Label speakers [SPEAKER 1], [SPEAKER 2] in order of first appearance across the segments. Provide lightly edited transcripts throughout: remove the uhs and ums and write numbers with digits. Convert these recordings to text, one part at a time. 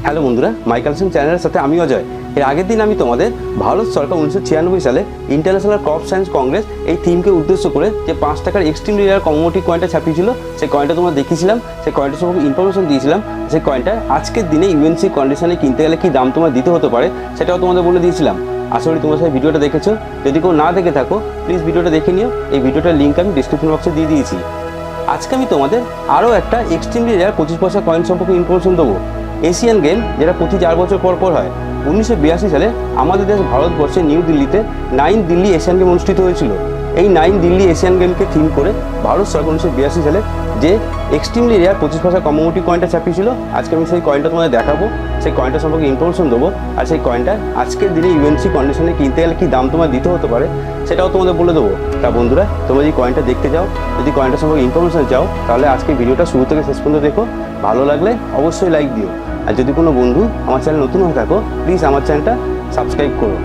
[SPEAKER 1] Hello বন্ধুরা, মাই collection চ্যানেলের সাথে আমি অজয়। এর আগের দিন আমি তোমাদের ভারত সরকার 1996 সালে ইন্টারন্যাশনাল ক্রপ সায়েন্স কংগ্রেস এই থিমকে উদ্দেশ্য করে যে 5 টাকার এক্সট্রিমলি রেয়ার কমোডিটি কয়েনটা ছাপিয়েছিল, সেই কয়েনটা তোমরা দেখিয়েছিলাম, সেই কয়েনটা সম্পর্কে ইনফরমেশন দিয়েছিলাম। সেই কয়েনটা আজকের দিনে ইউএনসি কন্ডিশনে কিনতে গেলে কী দাম তোমার দিতে হতে পারে সেটাও তোমাদের বলে দিয়েছিলাম। আশা করি তোমরা সেই ভিডিওটা দেখেছো। যদি কেউ না দেখে থাকো প্লিজ ভিডিওটা দেখে নিও। এই ভিডিওটার লিঙ্ক আমি ডিসক্রিপশন বক্সে দিয়ে দিয়েছি। আজকে আমি তোমাদের আরও একটা এক্সট্রিমলি রেয়ার 25 পয়সা কয়েন সম্পর্কে ইনফরমেশন দেবো। এশিয়ান গেম, যেটা প্রতি 4 বছর পর পর হয়। 1982 সালে আমাদের দেশ ভারতবর্ষে নিউ দিল্লিতে 9 দিল্লি এশিয়ান গেম অনুষ্ঠিত হয়েছিল। এই 9 দিল্লি এশিয়ান গেমকে থিম করে ভারত সরকার 1982 সালে যে এক্সট্রিমলি রেয়ার 25 পয়সা কমোডিটি কয়েনটা ছাপিয়েছিল, আজকে আমি সেই কয়েনটা তোমাদের দেখাবো, সেই কয়েনটা সম্পর্কে ইনফরমেশন দেবো। আর সেই কয়েনটা আজকের দিনে ইউএনসি কন্ডিশনে কিনতে গেলে কী দাম তোমার দিতে হতে পারে সেটাও তোমাদের বলে দেবো। তা বন্ধুরা, তোমরা যদি কয়েনটা দেখতে চাও, যদি কয়েনটা সম্পর্কে ইনফরমেশন চাও, তাহলে আজকে ভিডিওটা শুরু থেকে শেষ পর্যন্ত দেখো। ভালো লাগলে অবশ্যই লাইক দিও। আর যদি কোনো বন্ধু আমার চ্যানেল নতুন হয়ে থাকো প্লিজ আমার চ্যানেলটা সাবস্ক্রাইব করো।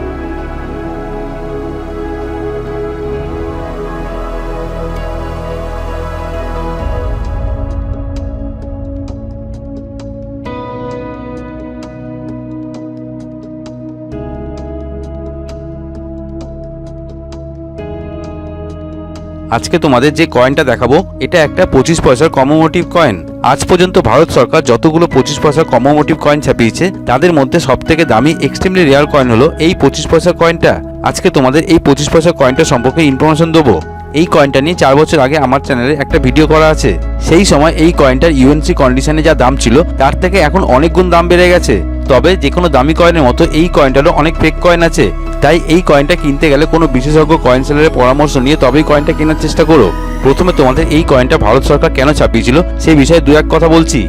[SPEAKER 2] আজকে তোমাদের যে কয়েনটা দেখাবো এটা একটা 25 পয়সার কমোমোটিভ কয়েন। আজ পর্যন্ত ভারত সরকার যতগুলো 25 পয়সার কমোমোটিভ কয়েন ছাপিয়েছে তাদের মধ্যে সবথেকে দামি এক্সট্রিমলি রেয়ার কয়েন হলো এই 25 পয়সার কয়েনটা। আজকে তোমাদের এই 25 পয়সার কয়েনটা সম্পর্কে ইনফরমেশন দেবো। এই কয়েনটা নিয়ে 4 বছর আগে আমার চ্যানেলে একটা ভিডিও করা আছে। সেই সময় এই কয়েনটার ইউএনসি কন্ডিশনে যা দাম ছিল তার থেকে এখন অনেক গুণ দাম বেড়ে গেছে। তবে যে কোনো দামি কয়েনের মতো এই কয়েনটারও অনেক ফেক কয়েন আছে, তাই এই কয়েনটা কিনতে গেলে কোনো বিশেষজ্ঞ কয়েন সেলারের পরামর্শ নিয়ে তবেই কয়েনটা কেনার চেষ্টা করো। প্রথমে তোমাদের এই কয়েনটা ভারত সরকার কেন ছাপিয়েছিল সেই বিষয়ে দু এক কথা বলছি।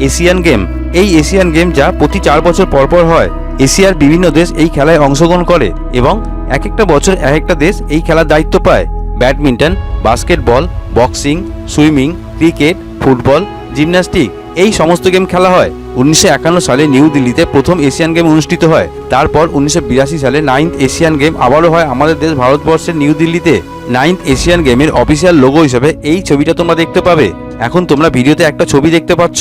[SPEAKER 2] এশিয়ান গেম, এই এশিয়ান গেম যা প্রতি 4 বছর পর পর হয়। এশিয়ার বিভিন্ন দেশ এই খেলায় অংশগ্রহণ করে এবং এক একটা বছর এক একটা দেশ এই খেলার দায়িত্ব পায়। Badminton, basketball, boxing, swimming, cricket, football, gymnastic এই সমস্ত গেম খেলা হয়। 1951 সালে নিউ দিল্লিতে প্রথম এশিয়ান গেম অনুষ্ঠিত হয়। তারপর 1982 সালে 9th এশিয়ান গেম আবারও হয় আমাদের দেশ ভারতবর্ষের নিউ দিল্লিতে। 9th এশিয়ান গেমের অফিসিয়াল লোগো হিসেবে এই ছবিটা তোমরা দেখতে পাবে। এখন তোমরা ভিডিওতে একটা ছবি দেখতে পাচ্ছ,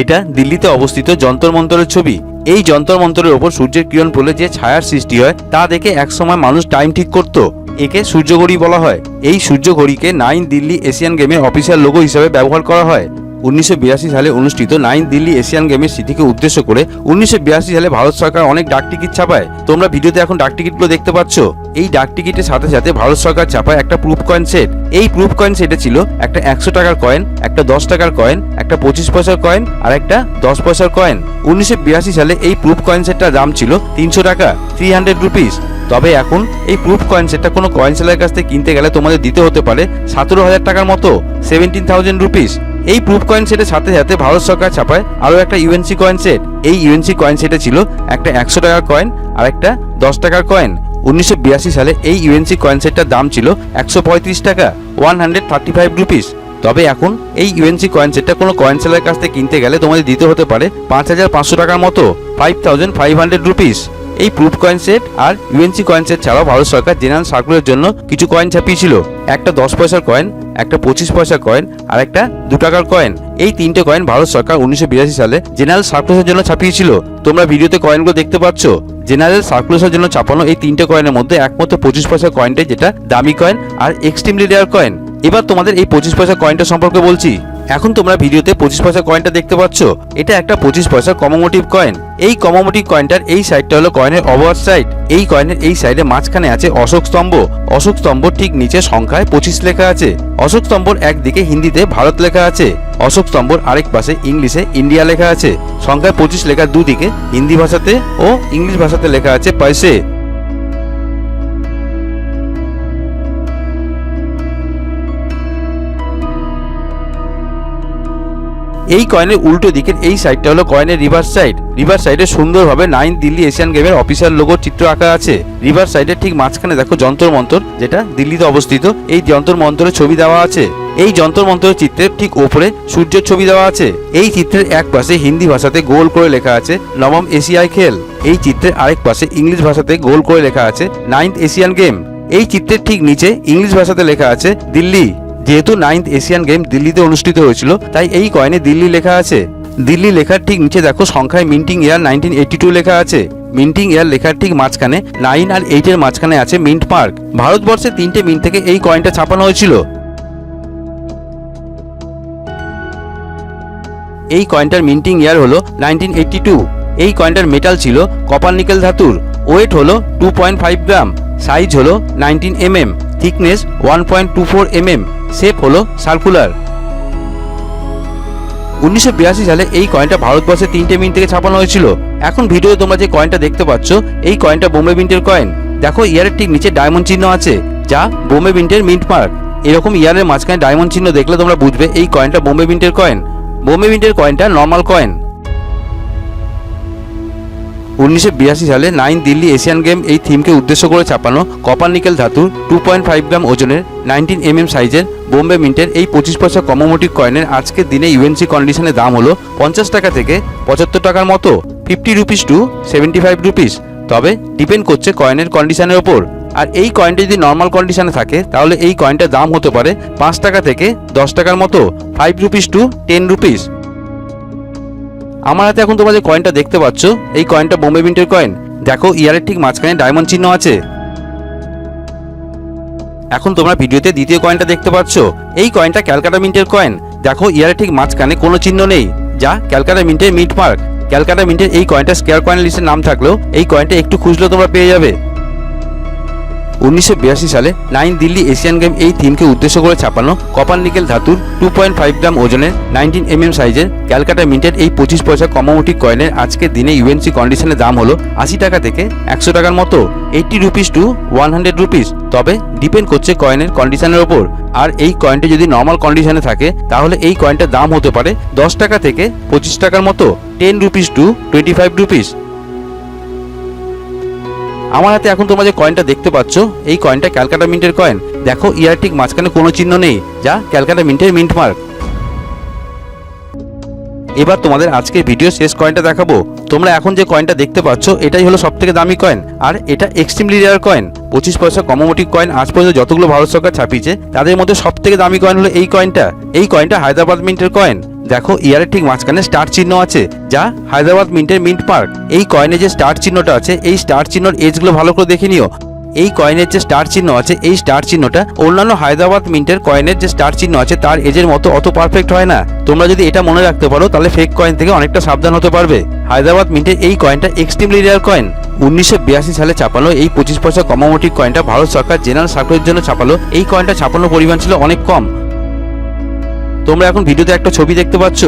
[SPEAKER 2] এটা দিল্লিতে অবস্থিত যন্তর মন্তরের ছবি। এই যন্তর মন্তরের ওপর সূর্যের কিরণ পড়লে যে ছায়ার সৃষ্টি হয় তা দেখে একসময় মানুষ টাইম ঠিক করত। একে সূর্যঘড়ি বলা হয়। এই সূর্যঘড়িকে 9 দিল্লি এশিয়ান গেমের অফিসিয়াল লোগো হিসেবে ব্যবহার করা হয়। 1982 সালে অনুষ্ঠিত 9 দিল্লি এশিয়ান গেমের স্মৃতিকে উদ্দেশ্য করে 1982 সালে ভারত সরকার অনেক ডাক টিকিট ছাপায়। তোমরা ভিডিওতে এখন ডাক টিকিটগুলো দেখতে পাচ্ছ। এই ডাক টিকিটের সাথে সাথে ভারত সরকার ছাপায় একটা প্রুফ কয়েন সেট। এই প্রুফ কয়েন সেটে ছিল একটা 100 টাকার কয়েন, একটা 10 টাকার কয়েন, একটা 25 পয়সার কয়েন আর একটা 10 পয়সার কয়েন। 1982 সালে এই প্রুফ কয়েন সেটটার দাম ছিল 300 টাকা, 300 রুপিস। তবে এখন এই প্রুফ কয়েন সেটটা কোনো কয়েন সেলারের কাছ থেকে কিনতে গেলে তোমাদের দিতে হতে পারে 17,000 টাকার মতো, 17,000 রুপিস। এই প্রুফ কয়েন সেটের সাথে সাথে ভারত সরকার ছাপায় আরও একটা ইউএনসি কয়েন সেট। এই ইউএনসি কয়েন সেটে ছিল একটা 100 টাকার কয়েন আর একটা 10 টাকার কয়েন। 1982 সালে এই ইউএনসি কয়েন সেটটার দাম ছিল 135 টাকা, 135 রুপিস। তবে এখন এই ইউএনসি কয়েন সেটটা কোনো কয়েন সেলারের কাছ থেকে কিনতে গেলে তোমাদের দিতে হতে পারে 5,500 টাকার মতো, 5,500 রুপিস। এই প্রুফ কয়েন সেট আর ইউএনসি কয়েন সেট ছাড়াও ভারত সরকার জেনারেল সার্কুলের জন্য কিছু কয়েন ছাপিয়েছিল। একটা 10 পয়সার কয়েন, একটা 25 পয়সার কয়েন আর একটা 2 টাকার কয়েন। এই 3টে কয়েন ভারত সরকার 1982 সালে জেনারেল সার্কুলের জন্য ছাপিয়েছিল। তোমরা ভিডিওতে কয়েনগুলো দেখতে পাচ্ছ। জেনারেল সার্কুলের জন্য ছাপানো এই 3টে কয়েনের মধ্যে একমাত্র 25 পয়সার কয়েনটাই যেটা দামি coin are extremely rare coin. এবার তোমাদের এই 25 পয়সা কয়েনটা সম্পর্কে বলছি। এখন তোমরা ভিডিওতে 25 পয়সা কয়েনটা দেখতে পাচ্ছ। এটা একটা 25 পয়সার কমোমোটিভ কয়েন। এই কমোমোটিভ কয়েনটার এই সাইডটা হলো কয়েনের অবয়ার সাইড। এই কয়েনের এই সাইডে মাঝখানে আছে অশোক স্তম্ভ। অশোক স্তম্ভ ঠিক নিচে সংখ্যায় 25 লেখা আছে। অশোক স্তম্ভর একদিকে হিন্দিতে ভারত লেখা আছে, অশোক স্তম্ভর আরেক পাশে ইংলিশে ইন্ডিয়া লেখা আছে। সংখ্যায় 25 লেখার দুদিকে হিন্দি ভাষাতে ও ইংলিশ ভাষাতে লেখা আছে পয়সে। এই কয়েনের উল্টো দিকের এই সাইডটা হলো কয়েনের রিভার্স সাইড। রিভার্স সাইডে সুন্দরভাবে 9 দিল্লি এশিয়ান গেমের অফিসিয়াল লোগোর চিত্র আঁকা আছে। রিভার্স সাইডের ঠিক মাঝখানে দেখো যন্তর মন্তর, যেটা দিল্লিতে অবস্থিত। এই যন্তর মন্তরের ছবি দেওয়া আছে। এই যন্তর মন্তরের চিত্রের ঠিক ওপরে সূর্যের ছবি দেওয়া আছে। এই চিত্রের এক পাশে হিন্দি ভাষাতে গোল করে লেখা আছে নবম এশিয়ায় খেল। এই চিত্রের আরেক পাশে ইংলিশ ভাষাতে গোল করে লেখা আছে 9th এশিয়ান গেম। এই চিত্রের ঠিক নিচে ইংলিশ ভাষাতে লেখা আছে দিল্লি। যেহেতু 9th এশিয়ান গেম দিল্লিতে অনুষ্ঠিত হয়েছিল তাই এই কয়েনে দিল্লি লেখা আছে। দিল্লি লেখার ঠিক নিচে দেখো সংখ্যায় মিন্টিং ইয়ার 1982 লেখা আছে। মিন্টিং ইয়ার লেখার ঠিক মাঝখানে 9 আর 8 এর মাঝখানে আছে মিন্ট মার্ক। ভারতবর্ষে 3টে মিন্ট থেকে এই কয়েনটা ছাপানো হয়েছিল। এই কয়েনটার মিন্টিং ইয়ার হলো 1982। এই কয়েনটার মেটাল ছিল কপার নিকেল ধাতুর। ওয়েট হলো 2.5 গ্রাম, সাইজ হলো 19 mm, থিকনেস 1.24 mm, শেপ হলো সার্কুলার। 1982 সালে এই কয়েনটা ভারতবর্ষে 3টে মিন্ট থেকে ছাপানো হয়েছিল। এখন ভিডিওতে তোমরা যে কয়েনটা দেখতে পাচ্ছ এই কয়েনটা বোম্বে মিন্টের কয়েন। দেখো ইয়ারের ঠিক নিচে ডায়মন্ড চিহ্ন আছে, যা বোম্বে মিন্টের মিন্ট মার্ক। এরকম ইয়ারের মাঝখানে ডায়মন্ড চিহ্ন দেখলে তোমরা বুঝবে এই কয়েনটা বোম্বে মিন্টের কয়েন। বোম্বে মিন্টের কয়েনটা নর্মাল কয়েন। 1982 সালে 9 দিল্লি এশিয়ান গেম এই থিমকে উদ্দেশ্য করে ছাপানো কপার নিকেল ধাতুর 2.5 গ্রাম ওজনের 19 mm সাইজের বোম্বে মিন্টের এই 25 পয়সা কমোমোটিভ কয়েনের আজকের দিনে ইউএনসি কন্ডিশনে দাম হলো 50 টাকা থেকে 75 টাকার মতো, 50 রুপিস টু 75 রুপিস। তবে ডিপেন্ড করছে কয়েনের কন্ডিশনের ওপর। আর এই কয়েনটা যদি নর্মাল কন্ডিশনে থাকে তাহলে এই কয়েনটার দাম হতে পারে 5 টাকা থেকে 10 টাকার মতো, 5 রুপিস টু 10 রুপিস। আমার হাতে এখন তোমরা যে কয়েনটা দেখতে পাচ্ছ এই কয়েনটা বোম্বে মিন্টের কয়েন। দেখো ইয়ারের ঠিক মাঝখানে ডায়মন্ড চিহ্ন আছে। এখন তোমরা ভিডিওতে দ্বিতীয় কয়েনটা দেখতে পাচ্ছ, এই কয়েনটা ক্যালকাটা মিন্টের কয়েন। দেখো ইয়ারের ঠিক মাঝখানে কোনো চিহ্ন নেই, যা ক্যালকাটা মিন্টের মিন্ট মার্ক। ক্যালকাটা মিন্টের এই কয়েনটা স্কয়ার কয়েন লিস্টের নাম থাকলেও এই কয়েনটা একটু খুঁজলেও তোমরা পেয়ে যাবে। 1982 সালে 9 দিল্লি এশিয়ান গেম এই থিমকে উদ্দেশ্য করে ছাপানো কপার নিকেল ধাতুর 2.5 গ্রাম ওজনের 19 mm সাইজের ক্যালকাটা মিন্টের এই 25 পয়সা কমোমোটিভ কয়েনের আজকের দিনে ইউএনসি কন্ডিশনের দাম হলো 80 টাকা থেকে 100 টাকার মতো, 80 রুপিস টু 100 রুপিস। তবে ডিপেন্ড করছে কয়েনের কন্ডিশনের ওপর। আর এই কয়েনটা যদি নর্মাল কন্ডিশনে থাকে তাহলে এই কয়েনটার দাম হতে পারে 10 টাকা থেকে 25 টাকার মতো, 10 রুপিস টু 25 রুপিস। আমার হাতে এখন তোমরা যে কয়েনটা দেখতে পাচ্ছ এই কয়েনটা ক্যালকাটা মিন্টের কয়েন। দেখো ইয়ার ঠিক মাঝখানে কোনো চিহ্ন নেই, যা ক্যালকাটা মিন্টের মিন্ট মার্ক। এবার তোমাদের আজকের ভিডিও শেষ কয়েনটা দেখাবো। তোমরা এখন যে কয়েনটা দেখতে পাচ্ছ এটাই হলো সবথেকে দামি কয়েন, আর এটা এক্সট্রিমলি রেয়ার কয়েন। 25 পয়সা কমোমোটিভ কয়েন আজ পর্যন্ত যতগুলো ভারত সরকার ছাপিয়েছে তাদের মধ্যে সবথেকে দামি কয়েন হলো এই কয়েনটা। এই কয়েনটা হায়দ্রাবাদ মিন্টের কয়েন। দেখো ইয়ারের ঠিক মাঝখানে স্টার চিহ্ন আছে, যা হায়দ্রাবাদ মিন্টের মিন্ট মার্ক। এই কয়েনে যে স্টার চিহ্নটা আছে এই স্টার চিহ্নর এজগুলো ভালো করে দেখে নিও। এই কয়েনের যে স্টার চিহ্ন আছে এই স্টার চিহ্নটা অন্যান্য হায়দ্রাবাদ মিন্টের কয়েনের যে স্টার চিহ্ন আছে তার এজের মতো অত পারফেক্ট হয় না। তোমরা যদি এটা মনে রাখতে পারো তাহলে ফেক কয়েন থেকে অনেকটা সাবধান হতে পারবে। হায়দ্রাবাদ মিন্টের এই কয়েনটা এক্সট্রিমলি রেয়ার কয়েন। 1982 সালে ছাপানো এই 25 পয়সা কমোমোটিভ কয়েনটা ভারত সরকার জেনারেল সার্কুলের জন্য ছাপালো। এই কয়েনটা ছাপানোর পরিমাণ ছিল অনেক কম। তোমরা এখন ভিডিওতে একটা ছবি দেখতে পাচ্ছ।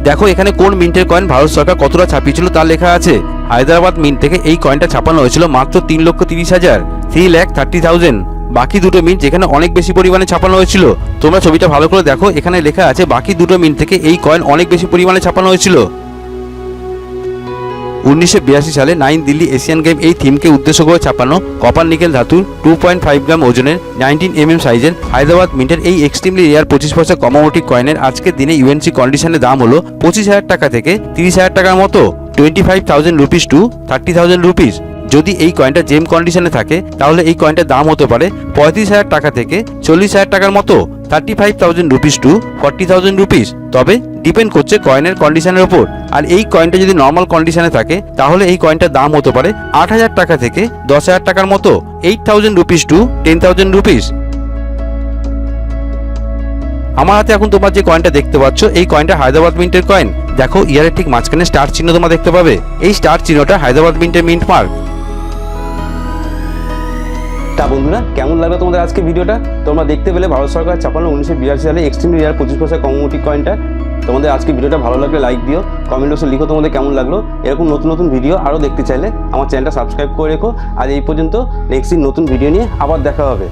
[SPEAKER 2] দেখো এখানে কোন মিন্টের কয়েন ভারত সরকার কতটা ছাপিয়েছিল তা লেখা আছে। হায়দ্রাবাদ মিন্ট থেকে এই কয়েনটা ছাপানো হয়েছিল মাত্র 3,30,000, 3,30,000। বাকি দুটো মিন্ট যেখানে অনেক বেশি পরিমাণে ছাপানো হয়েছিল। তোমরা ছবিটা ভালো করে দেখো, এখানে লেখা আছে বাকি দুটো মিন্ট থেকে এই কয়েন অনেক বেশি পরিমাণে ছাপানো হয়েছিল। 1982 সালে 9 দিল্লি এশিয়ান গেম এই থিমকে উদ্দেশ্য করে ছাপানো কপার নিকেল ধাতুর 2.5 গ্রাম ওজনের 19 mm সাইজের হায়দ্রাবাদ মিন্টের এই এক্সট্রিমলি রেয়ার 25 পয়সা কমোমোটিভ কয়েনের আজকের দিনে ইউএনসি কন্ডিশনের দাম হলো 25,000 টাকা থেকে 30,000 টাকার মতো, 25,000 রুপিস টু 30,000 রুপিস। যদি এই কয়েনটা জেম কন্ডিশনে থাকে তাহলে এই কয়েনটার দাম হতে পারে 35,000 টাকা থেকে 40,000 টাকার মতো, 35,000 রুপিস টু 40,000 রুপিস। তবে ডিপেন্ড করছে কয়েনের কন্ডিশনের ওপর। আর এই কয়েনটা যদি নর্মাল কন্ডিশনে থাকে তাহলে এই কয়েনটার দাম হতে পারে 8,000 টাকা থেকে 10,000 টাকার মতো, 8,000 রুপিস টু 10,000 রুপিস। আমার হাতে এখন তোমরা যে কয়েনটা দেখতে পাচ্ছ এই কয়েনটা হায়দ্রাবাদ মিন্টের কয়েন। দেখো ইয়ারের ঠিক মাঝখানে স্টার চিহ্ন তোমরা দেখতে পাবে। এই স্টার চিহ্নটা হায়দ্রাবাদ মিন্টের মিন্ট মার্ক।
[SPEAKER 1] তা বন্ধুরা, কেমন লাগলো তোমাদের আজকে ভিডিওটা? তোমরা দেখতে পেলে ভারত সরকার ছাপানো 1982 সালে এক্সট্রিমলি রেয়ার 25 পয়সা কমোমোটিভ কয়েনটা। তোমাদের আজকে ভিডিওটা ভালো লাগলে লাইক দিও, কমেন্ট বক্সে লিখো তোমাদের কেমন লাগলো। এরকম নতুন নতুন ভিডিও আরও দেখতে চাইলে আমার চ্যানেলটা সাবস্ক্রাইব করে রেখো। আর এই পর্যন্ত নেক্সট দিন নতুন ভিডিও নিয়ে আবার দেখা হবে।